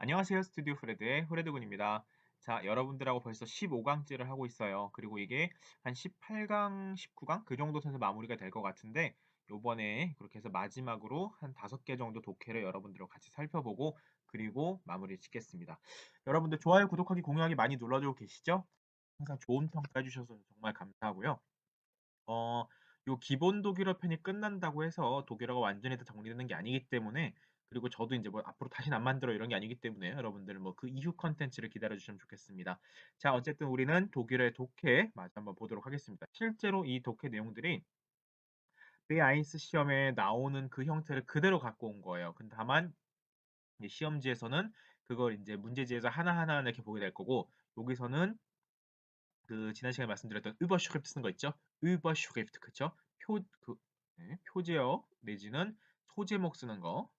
안녕하세요. 스튜디오 프레드의 후레드군입니다. 자, 여러분들하고 벌써 15강째를 하고 있어요. 그리고 이게 한 18강, 19강 그 정도 선에서 마무리가 될 것 같은데 요번에 그렇게 해서 마지막으로 한 5개 정도 독해를 여러분들과 같이 살펴보고 그리고 마무리 짓겠습니다. 여러분들 좋아요, 구독하기, 공유하기 많이 눌러주고 계시죠? 항상 좋은 평가 해주셔서 정말 감사하고요. 어, 요 기본 독일어 편이 끝난다고 해서 독일어가 완전히 다 정리되는 게 아니기 때문에 그리고 저도 이제 뭐 앞으로 다시는 안 만들어 이런 게 아니기 때문에 여러분들 뭐 그 이후 컨텐츠를 기다려 주시면 좋겠습니다. 자, 어쨌든 우리는 독일어의 독해 마저 한번 보도록 하겠습니다. 실제로 이 독해 내용들이 B1 시험에 나오는 그 형태를 그대로 갖고 온 거예요. 근데 다만 이제 시험지에서는 그걸 이제 문제지에서 하나하나 이렇게 보게 될 거고 여기서는 그 지난 시간에 말씀드렸던 überschrift 쓴 거 있죠? überschrift 그쵸? 표제어 내지는 소제목 쓰는 거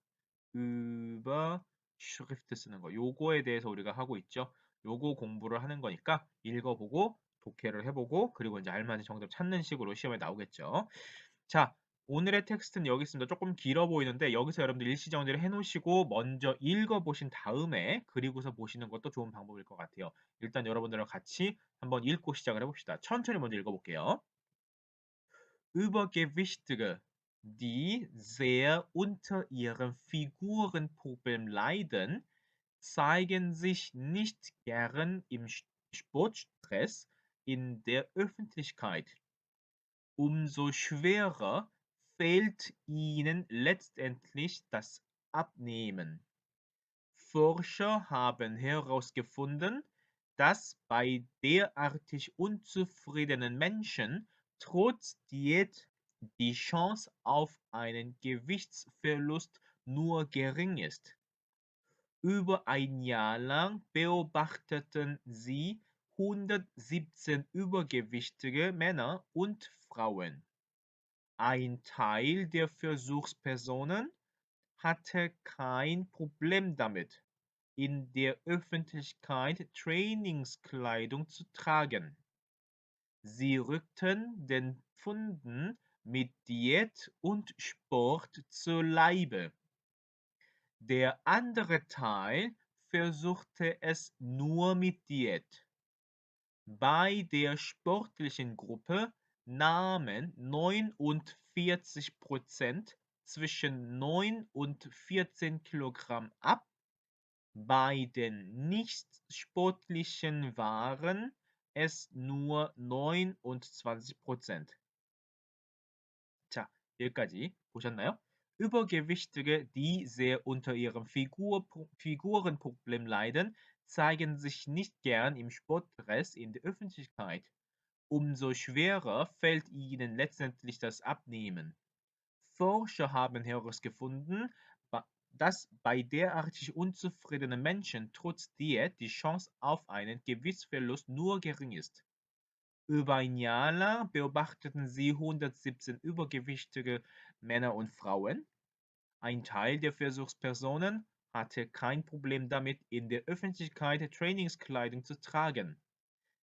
überschrift 쓰는 거 요거에 대해서 우리가 하고 있죠. 요거 공부를 하는 거니까 읽어보고 독해를 해보고 그리고 이제 알맞은 정답 찾는 식으로 시험에 나오겠죠. 자, 오늘의 텍스트는 여기 있습니다. 조금 길어 보이는데 여기서 여러분들 일시정리를 해놓으시고 먼저 읽어보신 다음에 그리고서 보시는 것도 좋은 방법일 것 같아요. 일단 여러분들과 같이 한번 읽고 시작을 해봅시다. 천천히 먼저 읽어볼게요. Übergewichtige, die sehr unter ihrem Figurenproblem leiden, zeigen sich nicht gern im Sportstress in der Öffentlichkeit. Umso schwerer fällt ihnen letztendlich das Abnehmen. Forscher haben herausgefunden, dass bei derartig unzufriedenen Menschen trotz Diät die Chance auf einen Gewichtsverlust nur gering ist. Über ein Jahr lang beobachteten sie 117 übergewichtige Männer und Frauen. Ein Teil der Versuchspersonen hatte kein Problem damit, in der Öffentlichkeit Trainingskleidung zu tragen. Sie rückten den Pfunden mit Diät und Sport zu Leibe. Der andere Teil versuchte es nur mit Diät. Bei der sportlichen Gruppe nahmen 49% zwischen 9 und 14 Kilogramm ab, bei den nicht-sportlichen waren es nur 29%. 자, 여기까지 보셨나요? Übergewichtige, die sehr unter ihrem Figurenproblem leiden, zeigen sich nicht gern im Sportdress in der Öffentlichkeit. Umso schwerer fällt ihnen letztendlich das Abnehmen. Forscher haben herausgefunden, dass bei derartig unzufriedenen Menschen trotz Diät die Chance auf einen Gewichtsverlust nur gering ist. Über ein Jahr lang beobachteten sie 117 übergewichtige Männer und Frauen. Ein Teil der Versuchspersonen hatte kein Problem damit, in der Öffentlichkeit Trainingskleidung zu tragen.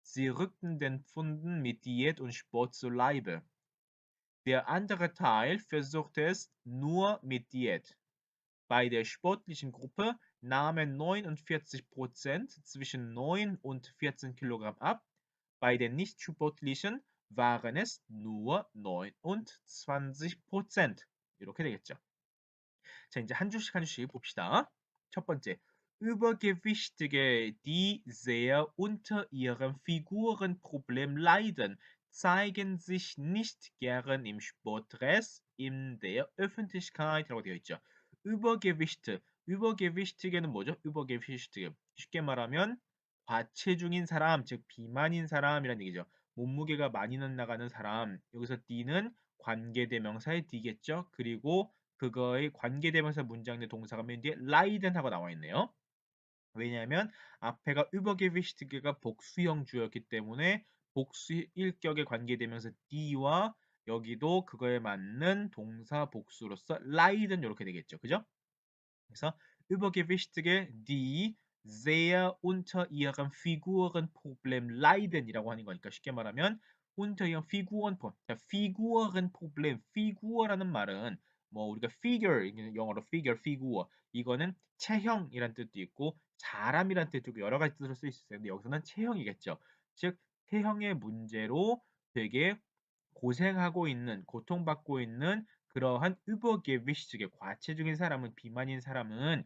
Sie rückten den Pfunden mit Diät und Sport zu Leibe. Der andere Teil versuchte es nur mit Diät. Bei der sportlichen Gruppe nahmen 49% zwischen 9 und 14 Kilogramm ab, bei den nicht-sportlichen waren es nur 29%. 이렇게 되겠죠. 자, 이제 한 줄씩 한 줄씩 봅시다. 첫 번째, Übergewichtige, die sehr unter ihrem Figurenproblem leiden, zeigen sich nicht gern im Sportdress in der Öffentlichkeit라고 되어 있죠. Übergewicht, Übergewichtige는 뭐죠? Übergewichtige. 쉽게 말하면 과체중인 사람, 즉 비만인 사람이란 얘기죠. 몸무게가 많이 나가는 사람. 여기서 d는 관계대명사의 d겠죠. 그리고 그거의 관계대명사 문장 내 동사가 맨 뒤에 leiden 하고 나와 있네요. 왜냐하면 앞에가 übergewichtige가 복수형 주였기 때문에 복수 일격의 관계대명사 d와 여기도 그거에 맞는 동사 복수로서 leiden 이렇게 되겠죠. 그죠? 그래서 übergewichtige, die sehr unter ihrem Figurenproblem leiden이라고 하는 거니까 쉽게 말하면 unter ihrem Figurenproblem, Figurenproblem, Figure라는 말은 뭐 우리가 figure 이게 영어로 figure, 피구어 이거는 체형이란 뜻도 있고 사람이란 뜻도 있고 여러 가지 뜻으로 쓸 수 있어요. 근데 여기서는 체형이겠죠. 즉 체형의 문제로 되게 고생하고 있는 고통받고 있는 그러한 übergewichtige 과체중인 사람은 비만인 사람은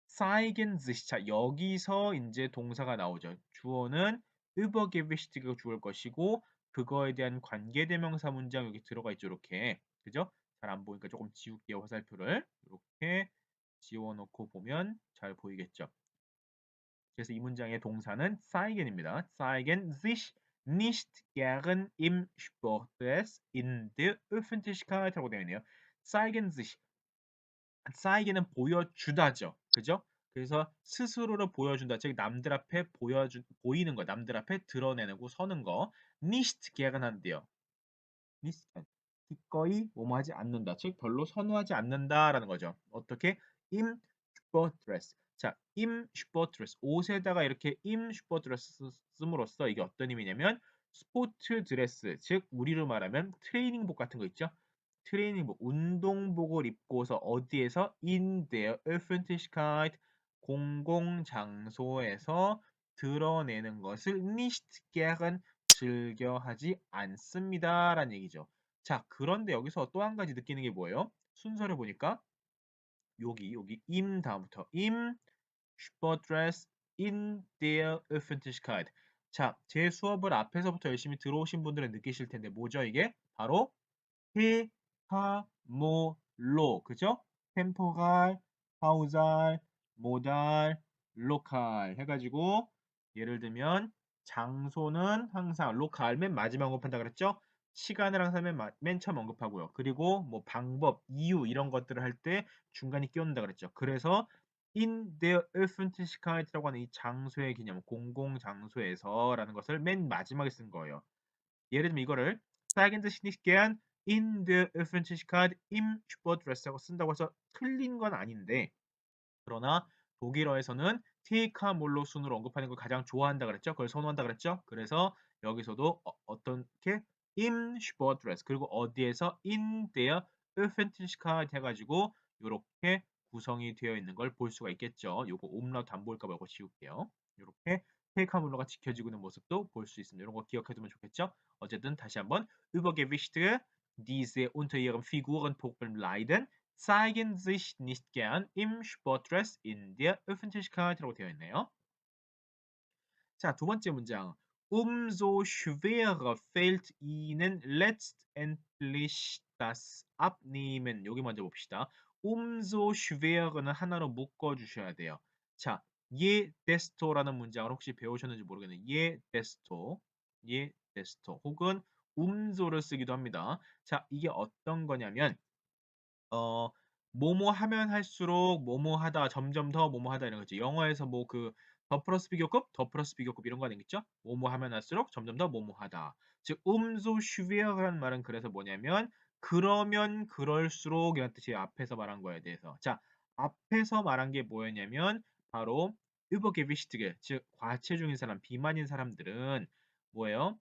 zeigen sich 자 여기서 인제 동사가 나오죠. 주어는 übergewichtig가 주어일 것이고 그거에 대한 관계대명사 문장 여기 들어가 있죠. 이렇게. 그죠? 잘 안 보이니까 조금 지울게요. 화살표를. 요렇게 지워 놓고 보면 잘 보이겠죠. 그래서 이 문장의 동사는 zeigen입니다. zeigen sich nicht gern im Sportdress in der Öffentlichkeit라고 되어 있네요. zeigen sich 쌓이기는 보여주다죠. 그죠? 그래서 스스로를 보여준다. 즉 남들 앞에 보이는 거, 남들 앞에 드러내고 서는 거. nicht gegen한대요. nicht gern. 기꺼이 뭐뭐하지 않는다. 즉 별로 선호하지 않는다라는 거죠. 어떻게? im Sportdress. 자, im Sportdress. 옷에다가 이렇게 im Sportdress 씀으로써 이게 어떤 의미냐면 스포츠 드레스, 즉 우리로 말하면 트레이닝복 같은 거 있죠? 트레이닝복, 운동복을 입고서 어디에서 in der Öffentlichkeit 공공 장소에서 드러내는 것을 nicht gern 즐겨하지 않습니다라는 얘기죠. 자, 그런데 여기서 또 한 가지 느끼는 게 뭐예요? 순서를 보니까 여기 im 다음부터 im Sportdress in der Öffentlichkeit. 자, 제 수업을 앞에서부터 열심히 들어오신 분들은 느끼실 텐데 뭐죠 이게? 바로 테카모로 그죠? 템포갈, 파우잘, 모달, 로칼 해가지고 예를 들면 장소는 항상 로칼 맨 마지막 언급한다 그랬죠? 시간을 항상 맨 처음 언급하고요. 그리고 뭐 방법, 이유 이런 것들을 할 때 중간에 끼얹는다 그랬죠. 그래서 in der Öffentlichkeit라고 하는 이 장소의 개념, 공공 장소에서라는 것을 맨 마지막에 쓴 거예요. 예를 들면 이거를 zeigen sich nicht gern in der Öffentlichkeit im Sportdress라고 쓴다고 해서 틀린 건 아닌데 그러나 독일어에서는 테이카몰로 순으로 언급하는 걸 가장 좋아한다 그랬죠? 그걸 선호한다 그랬죠? 그래서 여기서도 어떻게 im Sportdress 그리고 어디에서 in der Öffentlichkeit 해가지고 이렇게 구성이 되어 있는 걸 볼 수가 있겠죠. 요거 옴라우트 안 보일까 봐 이거 지울게요. 이렇게 테이카몰로가 지켜지고 있는 모습도 볼 수 있습니다. 이런 거 기억해두면 좋겠죠? 어쨌든 다시 한번 übergewichtige diese unter ihrem Figurenproblem leiden zeigen sich nicht gern im Sportdress in der Öffentlichkeit라고 되어 있네요. 자, 두 번째 문장. Umso schwerer fällt ihnen letztendlich das Abnehmen. 여기 먼저 봅시다. umso schwerer는 하나로 묶어 주셔야 돼요. 자, je desto라는 문장을 혹시 배우셨는지 모르겠네요. je desto, je desto 혹은 umso를 쓰기도 합니다. 자, 이게 어떤 거냐면 어, 뭐뭐 하면 할수록 뭐뭐 하다, 점점 더 뭐뭐 하다 이런 거지. 영어에서 뭐 그 더 플러스 비교급, 더 플러스 비교급 이런 거 아니겠죠? 뭐뭐 하면 할수록 점점 더 뭐뭐 하다. 즉, umso schwere라는 말은 그래서 뭐냐면 그러면 그럴수록 이런 뜻이 앞에서 말한 거에 대해서. 자, 앞에서 말한 게 뭐였냐면 바로 übergewichtige, 즉 과체중인 사람, 비만인 사람들은 뭐예요?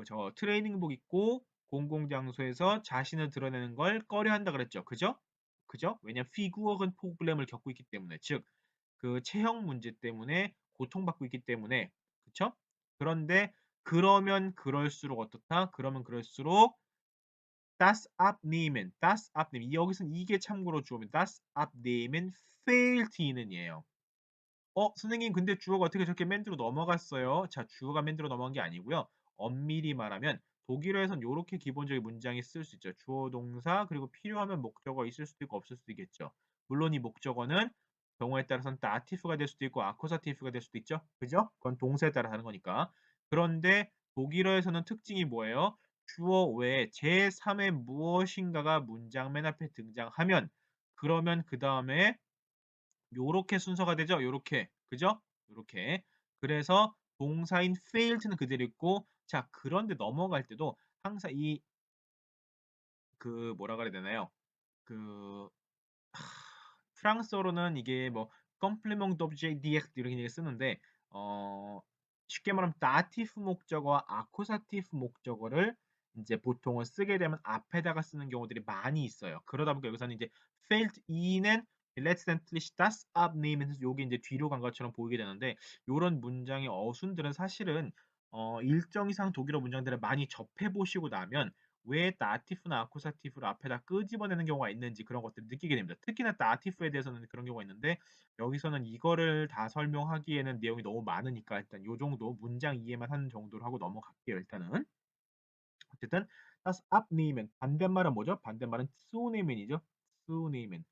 저 트레이닝복 입고 공공장소에서 자신을 드러내는 걸 꺼려한다 그랬죠. 그죠? 그죠? 왜냐면 피구어근 프로블렘을 겪고 있기 때문에 즉 그 체형 문제 때문에 고통받고 있기 때문에 그쵸? 그런데 그러면 그럴수록 어떻다? 그러면 그럴수록 das Abnehmen, das Abnehmen 여기서는 이게 참고로 주어면 das Abnehmen fehlt ihnen 이에요. 선생님 근데 주어가 어떻게 저렇게 맨드로 넘어갔어요? 자, 주어가 맨드로 넘어간 게 아니고요. 엄밀히 말하면 독일어에선 요렇게 기본적인 문장이 쓸 수 있죠. 주어 동사 그리고 필요하면 목적어 있을 수도 있고 없을 수도 있겠죠. 물론 이 목적어는 경우에 따라서는 다티프가 될 수도 있고 아쿠사티프가 될 수도 있죠. 그죠? 그건 동사에 따라 다른 거니까. 그런데 독일어에서는 특징이 뭐예요? 주어 외에 제3의 무엇인가가 문장 맨 앞에 등장하면 그러면 그 다음에 요렇게 순서가 되죠. 요렇게. 그죠? 요렇게. 그래서 동사인 failed는 그대로 있고 자, 그런데 넘어갈 때도 항상 이 뭐라 그래야 되나요? 그 프랑스어로는 이게 뭐 complément d'objet direct 이렇게 쓰는데 어 쉽게 말하면 다티프 목적어와 아쿠사티프 목적어를 이제 보통은 쓰게 되면 앞에다가 쓰는 경우들이 많이 있어요. 그러다 보니까 여기서는 이제 fällt ihnen letztendlich das abnehmen 해서 요게 이제 뒤로 간 것처럼 보이게 되는데 요런 문장의 어순들은 사실은 일정 이상 독일어 문장들을 많이 접해 보시고 나면 왜 다티프나 아쿠사티프를 앞에다 끄집어내는 경우가 있는지 그런 것들을 느끼게 됩니다. 특히나 다티프에 대해서는 그런 경우가 있는데 여기서는 이거를 다 설명하기에는 내용이 너무 많으니까 일단 요 정도 문장 이해만 하는 정도로 하고 넘어갈게요. 일단은. 어쨌든 das abnehmen 반대말은 뭐죠? 반대말은 zunehmen이죠. zunehmen.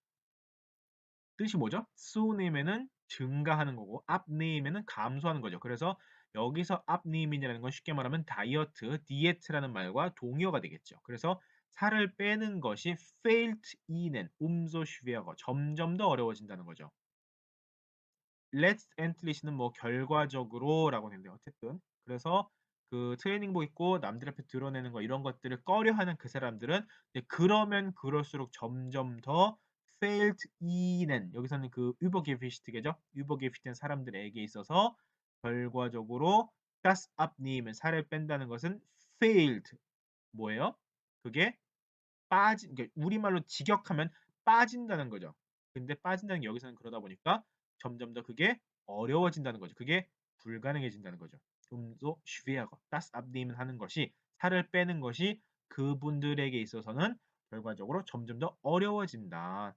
뜻이 뭐죠? zunehmen은 증가하는 거고 abnehmen은 감소하는 거죠. 그래서 여기서 abnehmen이라는 건 쉽게 말하면 다이어트, 디에트라는 말과 동의어가 되겠죠. 그래서 살을 빼는 것이 fällt ihnen umso schwerer 점점 더 어려워진다는 거죠. letztendlich는 뭐 결과적으로라고 되는데 어쨌든 그래서 그 트레이닝복 입고 남들 앞에 드러내는 거 이런 것들을 꺼려하는 그 사람들은 이제 그러면 그럴수록 점점 더 fällt ihnen 여기서는 그 übergewichtig죠. übergewichtigen 사람들에게 있어서 결과적으로 das abnehmen 살을 뺀다는 것은 fällt 뭐예요? 그게 빠진 그러니까 우리말로 직역하면 빠진다는 거죠. 근데 빠진다는 게 여기서는 그러다 보니까 점점 더 그게 어려워진다는 거죠. 그게 불가능해진다는 거죠. umso schwerer. das abnehmen 하는 것이 살을 빼는 것이 그분들에게 있어서는 결과적으로 점점 더 어려워진다.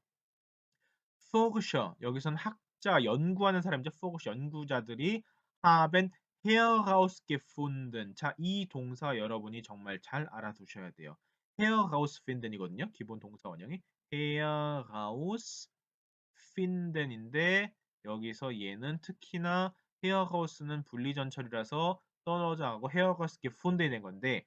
Forscher 여기서는 학자 연구하는 사람이죠. Forscher 연구자들이 haben herausgefunden. 자, 이 동사 여러분이 정말 잘 알아두셔야 돼요. herausfinden이거든요. 기본 동사 원형이 herausfinden인데 여기서 얘는 특히나 heraus는 분리전처리라서 떨어져 가고 herausgefunden이 된 건데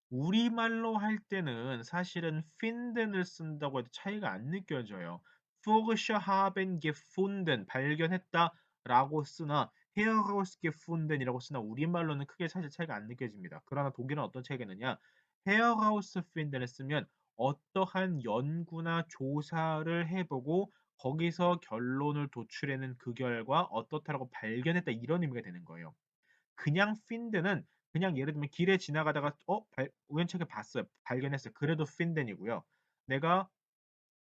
우리말로 할 때는 사실은 finden을 쓴다고 해도 차이가 안 느껴져요. Forscher haben gefunden 발견했다라고 쓰나 herausgefunden이라고 쓰나 우리말로는 크게 사실 차이가 안 느껴집니다. 그러나 독일은 어떤 차이가 있느냐? herausfinden을 쓰면 어떠한 연구나 조사를 해보고 거기서 결론을 도출해낸 그 결과 어떻다라고 발견했다 이런 의미가 되는 거예요. 그냥 핀드는 그냥 예를 들면 길에 지나가다가 우연찮게 봤어요. 발견했어요. 그래도 핀덴이고요. 내가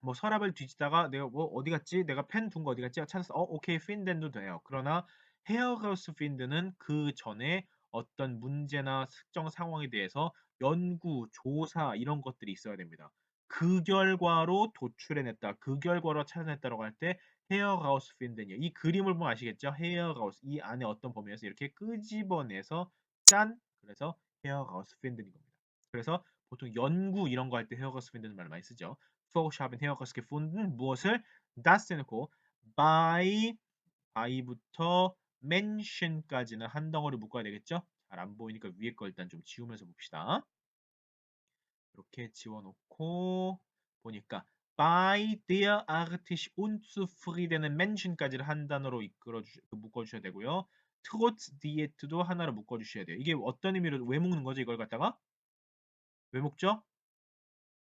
뭐 서랍을 뒤지다가 내가 뭐 어디 갔지? 내가 펜 둔 거 어디 갔지? 찾았어. 오케이. 핀덴도 돼요. 그러나 헤어가우스 핀드는 그 전에 어떤 문제나 특정 상황에 대해서 연구, 조사 이런 것들이 있어야 됩니다. 그 결과로 도출해냈다. 그 결과로 찾아냈다라고 할 때 헤어가우스 핀덴이에요. 이 그림을 보면 아시겠죠? 헤어가우스 이 안에 어떤 범위에서 이렇게 끄집어내서 짠! 그래서 헤어가우스 핀덴인 겁니다. 그래서 보통 연구 이런 거 할 때 헤어가우스 핀덴 말 많이 쓰죠. Vorhaben herausgefunden 무엇을 das 해놓고 by부터 mention까지는 한 덩어리 묶어야 되겠죠? 잘 안 보이니까 위에 거 일단 좀 지우면서 봅시다. 이렇게 지워놓고 보니까 by derartig unzufriedenen Menschen까지를 한 단어로 묶어주셔야 되고요. trotz diet도 하나로 묶어주셔야 돼요. 이게 어떤 의미로 왜 묶는 거죠? 이걸 갖다가 왜 묶죠?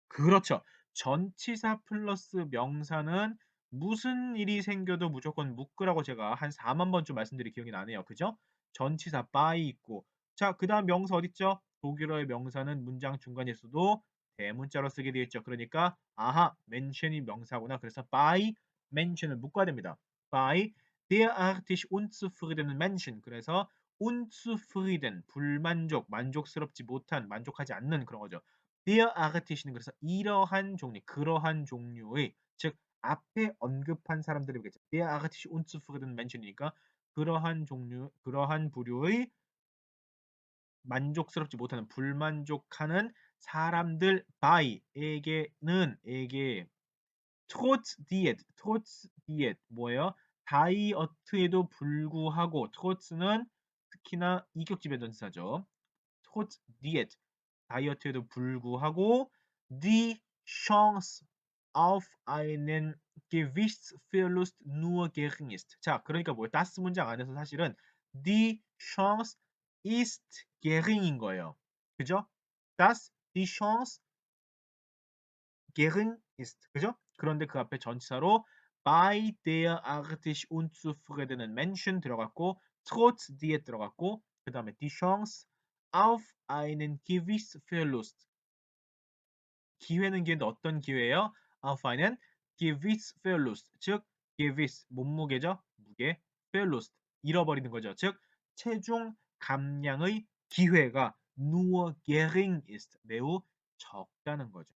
그렇죠. 전치사 플러스 명사는 무슨 일이 생겨도 무조건 묶으라고 제가 한 4만 번쯤 말씀드린 기억이 나네요. 그죠? 전치사 by 있고 자, 그다음 명사 어딨죠? 독일어의 명사는 문장 중간에서도 대문자로 쓰게 되어 있죠. 그러니까 아하, mention이 명사구나. 그래서 by mention을 묶어야 됩니다. by derartig unzufriedenen Menschen. 그래서 unzufrieden, 불만족, 만족스럽지 못한, 만족하지 않는 그런 거죠. der Artist는 그래서 이러한 종류, 그러한 종류의 즉 앞에 언급한 사람들이 겠죠. der Artist unzufrieden Mensch이니까 그러한 종류, 그러한 부류의 만족스럽지 못하는, 불만족하는 사람들 by에게는 trotz diet 뭐예요? 다이어트에도 불구하고 trotz는 특히나 이격지배 전사죠. trotz diet 다이어트에도 불구하고 die Chance auf einen Gewichtsverlust nur gering ist. 자, 그러니까 뭐예요? das 문장 안에서 사실은 die Chance ist gering인 거예요. 그죠? die Chance gering ist. 그죠? 그런데 그 앞에 전치사로 bei derartig unzufriedenen Menschen 들어갔고 trotz diet 들어갔고 그 다음에 die Chance auf einen gewissen Verlust. 기회는 기회인데 어떤 기회예요? auf einen gewissen Verlust. 즉 gewiss 몸무게죠. 무게. Verlust 잃어버리는 거죠. 즉 체중 감량의 기회가 nur gering ist. 매우 적다는 거죠.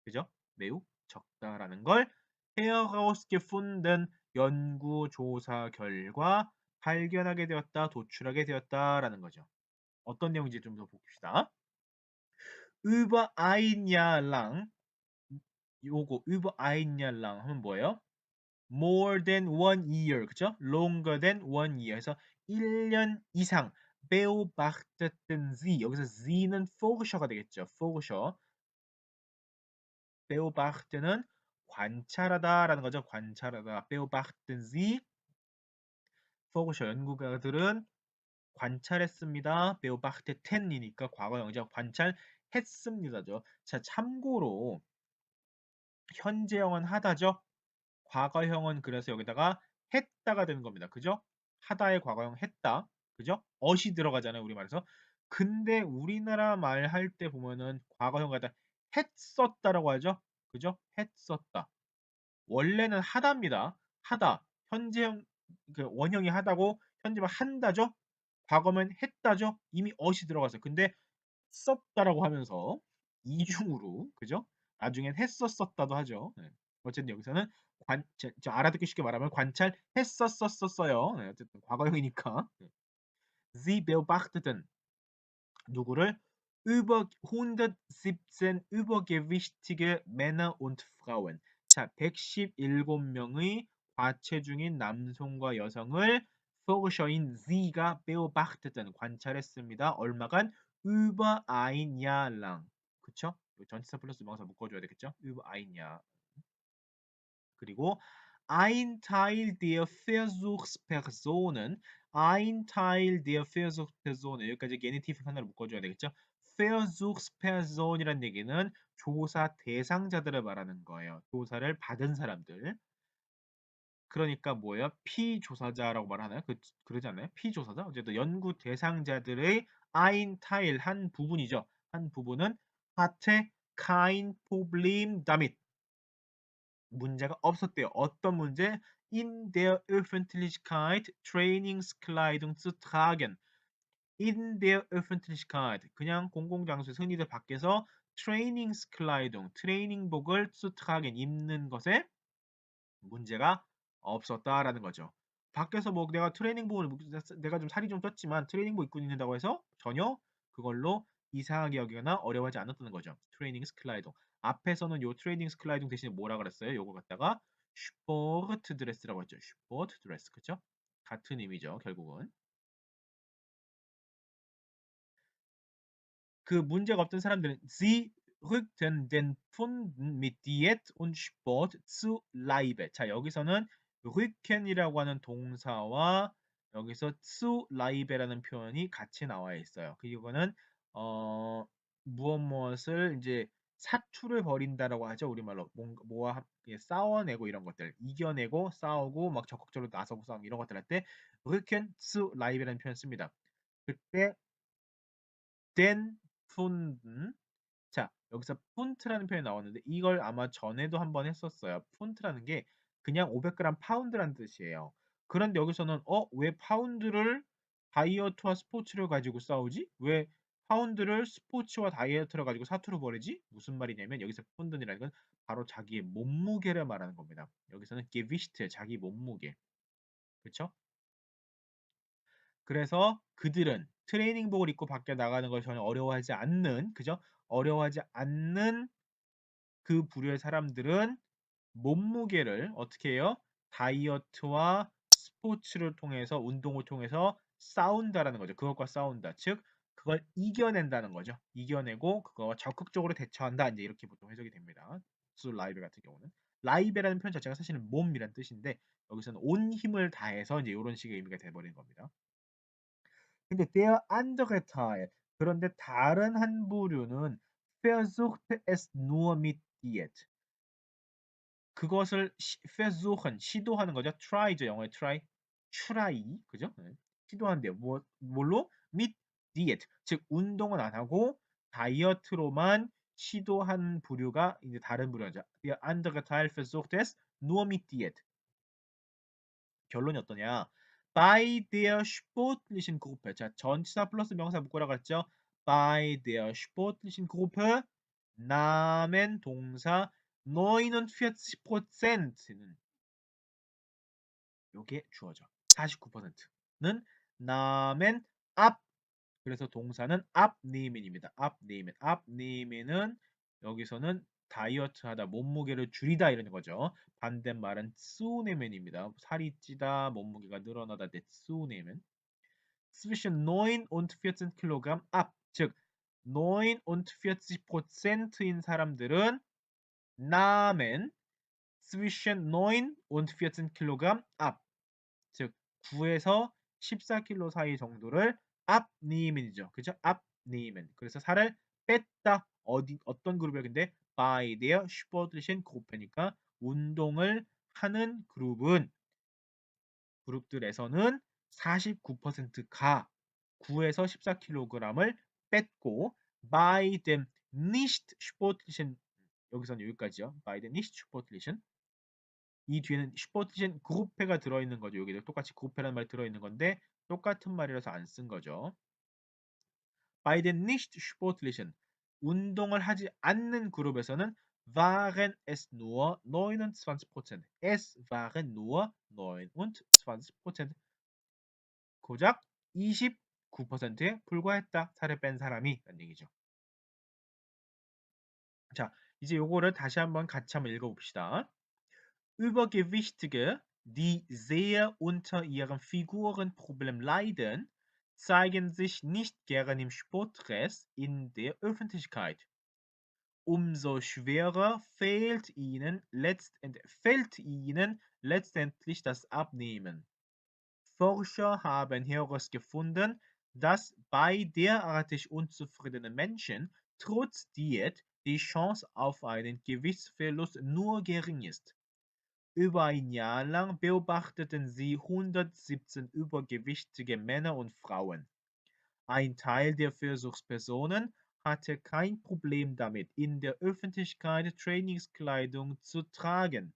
그죠? 매우 적다라는 걸 herausgefunden 연구 조사 결과 발견하게 되었다, 도출하게 되었다라는 거죠. 어떤 내용인지 좀 더 봅시다. über ein Jahr lang 요거 über ein Jahr lang 하면 뭐예요? more than one year 그죠? longer than one year 해서 1년 이상 beobachteten Sie 여기서 Sie는 Forscher가 되겠죠. Forscher beobacht는 관찰하다라는 거죠. 관찰하다 beobachten Sie Forscher 연구가들은 관찰했습니다. beobachtetten이니까 과거형이죠. 관찰했습니다죠. 자, 참고로 현재형은 하다죠. 과거형은 그래서 여기다가 했다가 되는 겁니다. 그죠? 하다의 과거형 했다. 그죠? 어시 들어가잖아요. 우리말에서. 근데 우리나라 말 할 때 보면은 과거형 갖다 했었다라고 하죠. 그죠? 했었다. 원래는 하다입니다. 하다. 현재형 그 원형이 하다고 현재만 한다죠. 과거면 했다죠. 이미 어시 들어갔어요. 근데 썼다라고 하면서 이중으로 그죠? 나중엔 했었었다도 하죠. 네. 어쨌든 여기서는 저 알아듣기 쉽게 말하면 관찰했었었어요. 네, 어쨌든 과거형이니까. 네. Sie beobachteten 누구를 über 117 übergewichtige Männer und Frauen. 자, 117명의 과체중인 남성과 여성을 Forscher인 Z가 beobachteten 관찰했습니다. 얼마간 über ein Jahr lang. 그쵸? 전치사 플러스 명사 묶어줘야 되겠죠? über ein Jahr. 그리고 ein Teil der Versuchspersonen, ein Teil der Versuchspersonen 여기까지 게니티브 하나를 묶어줘야 되겠죠? Versuchsperson이란 얘기는 조사 대상자들을 말하는 거예요. 조사를 받은 사람들. 그러니까 뭐예요? 피조사자라고 말하나요? 그러지 않나요? 피조사자? 어쨌든 연구 대상자들의 ein Teil 한 부분이죠. 한 부분은 hatte kein Problem damit 문제가 없었대요. 어떤 문제? In der Öffentlichkeit Trainingskleidung zu tragen. In der Öffentlichkeit 그냥 공공장소에서 흔히들 밖에서 Trainingskleidung 트레이닝복을 zu tragen 입는 것에 문제가 없었다라는 거죠. 밖에서 뭐 내가 트레이닝복을 내가 좀 살이 좀 쪘지만 트레이닝복 입고 있는다고 해서 전혀 그걸로 이상하게 여기거나 어려워하지 않았다는 거죠. 트레이닝스클라이동. 앞에서는 요 트레이닝스클라이동 대신에 뭐라 그랬어요? 요거 갖다가 슈퍼트 드레스라고 했죠. 슈퍼트 드레스. 그쵸? 같은 의미죠. 결국은. 그 문제가 없던 사람들은 sie rückten den Pfunden mit Diät und Sport zu Leibe. 자, 여기서는 rücken이라고 하는 동사와 여기서 zu Leibe라는 표현이 같이 나와 있어요. 이거는 무엇을 이제 사투를 벌인다라고 하죠. 우리말로 뭔가 뭐와 함께 싸워내고 이런 것들, 이겨내고 싸우고 막 적극적으로 나서고 싸우고 이런 것들 할 때 rücken zu Leibe라는 표현 씁니다. 그때 den Pfunden 자, 여기서 푼트라는 표현이 나왔는데 이걸 아마 전에도 한번 했었어요. 푼트라는 게 그냥 500g 파운드라는 뜻이에요. 그런데 여기서는 왜 파운드를 다이어트와 스포츠를 가지고 싸우지? 왜 파운드를 스포츠와 다이어트를 가지고 사투를 벌이지? 무슨 말이냐면 여기서 푼든이라는 건 바로 자기의 몸무게를 말하는 겁니다. 여기서는 gewicht 자기 몸무게. 그렇죠? 그래서 그들은 트레이닝복을 입고 밖에 나가는 걸 전혀 어려워하지 않는 그죠? 어려워하지 않는 그 부류의 사람들은 몸무게를 어떻게 해요? 다이어트와 스포츠를 통해서 운동을 통해서 싸운다라는 거죠. 그것과 싸운다. 즉 그걸 이겨낸다는 거죠. 이겨내고 그거와 적극적으로 대처한다. 이제 이렇게 보통 해석이 됩니다. 수 라이베 같은 경우는 라이베라는 표현 자체가 사실은 몸이란 뜻인데 여기서는 온 힘을 다해서 이제 이런 식의 의미가 돼버리는 겁니다. 근데 der andere Teil 그런데 다른 한 부류는 versucht es nur mit Diät 그것을 versuchen 시도하는 거죠. try죠. 영어의 try. try 그죠? 네. 시도하는데요. 뭘로? mit Diet, 즉 운동은 안 하고 다이어트로만 시도한 부류가 이제 다른 부류죠. Der andere Teil versucht es nur mit Diät. 결론이 어떠냐? Bei der sportlichen Gruppe. 자, 전치사 플러스 명사 묶으라고 했죠. Bei der sportlichen Gruppe nahmen 동사 49%는 요게 주어져. 49%는 nahmen ab. 그래서 동사는 abnehmen입니다. abnehmen. abnehmen은 여기서는 다이어트 하다, 몸무게를 줄이다 이런 거죠. 반대말은 zunehmen입니다. 살이 찌다, 몸무게가 늘어나다, zunehmen. zwischen 9 und 14 kg ab. 즉 49%인 사람들은 nahmen zwischen 9 und 14 kg ab. 즉 9에서 14kg 사이 정도를 abnehmen이죠. 그죠? abnehmen. 그래서 살을 뺐다. 어떤 그룹이야? 근데 by der sportlichen Gruppe니까 운동을 하는 그룹들에서는 49%가 9에서 14kg을 뺐고 by dem nicht sportlichen 여기서는 여기까지요. by dem nicht sportlichen 이 뒤에는 슈퍼티젠 그룹페가 들어있는 거죠. 여기도 똑같이 그룹페라는 말이 들어있는 건데 똑같은 말이라서 안 쓴 거죠. Bei den nicht sportlichen 운동을 하지 않는 그룹에서는 waren es nur 29%. Es waren nur 29%. 고작 29%에 불과했다. 살을 뺀 사람이 라는 얘기죠. 자, 이제 요거를 다시 한번 같이 한번 읽어봅시다. Übergewichtige, die sehr unter ihrem Figurenproblem leiden, zeigen sich nicht gern im Sportdress in der Öffentlichkeit. Umso schwerer fällt ihnen letztendlich das Abnehmen. Forscher haben herausgefunden, dass bei derartig unzufriedenen Menschen trotz Diät die Chance auf einen Gewichtsverlust nur gering ist. Über ein Jahr lang beobachteten sie 117 übergewichtige Männer und Frauen. Ein Teil der Versuchspersonen hatte kein Problem damit, in der Öffentlichkeit Trainingskleidung zu tragen.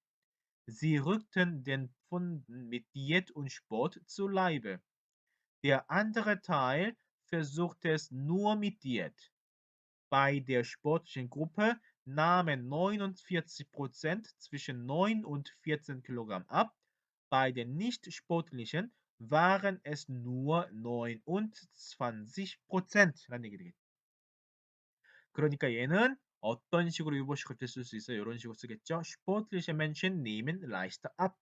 Sie rückten den Pfunden mit Diät und Sport zu Leibe. Der andere Teil versuchte es nur mit Diät. Bei der sportlichen Gruppe nahmen 49% zwischen 9 und 14 Kilogramm ab. Bei den nicht-sportlichen waren es nur 29%라는 얘기 되겠죠. 그러니까 얘는 어떤 식으로 유보식을 쓸 수 있어요? 이런 식으로 쓰겠죠. Sportliche Menschen nehmen leichter ab.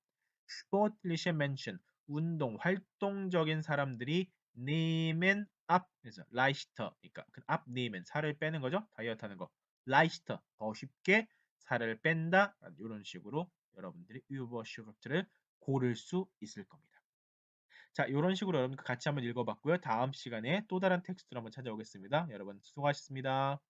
Sportliche Menschen, 운동, 활동적인 사람들이 nehmen ab. 그래서 leichter, 그러니까 그 abnehmen, 살을 빼는 거죠. 다이어트 하는 거. leichter, 더 쉽게 살을 뺀다. 이런 식으로 여러분들이 유보식을 고를 수 있을 겁니다. 자, 이런 식으로 여러분 같이 한번 읽어봤고요. 다음 시간에 또 다른 텍스트로 한번 찾아오겠습니다. 여러분 수고하셨습니다.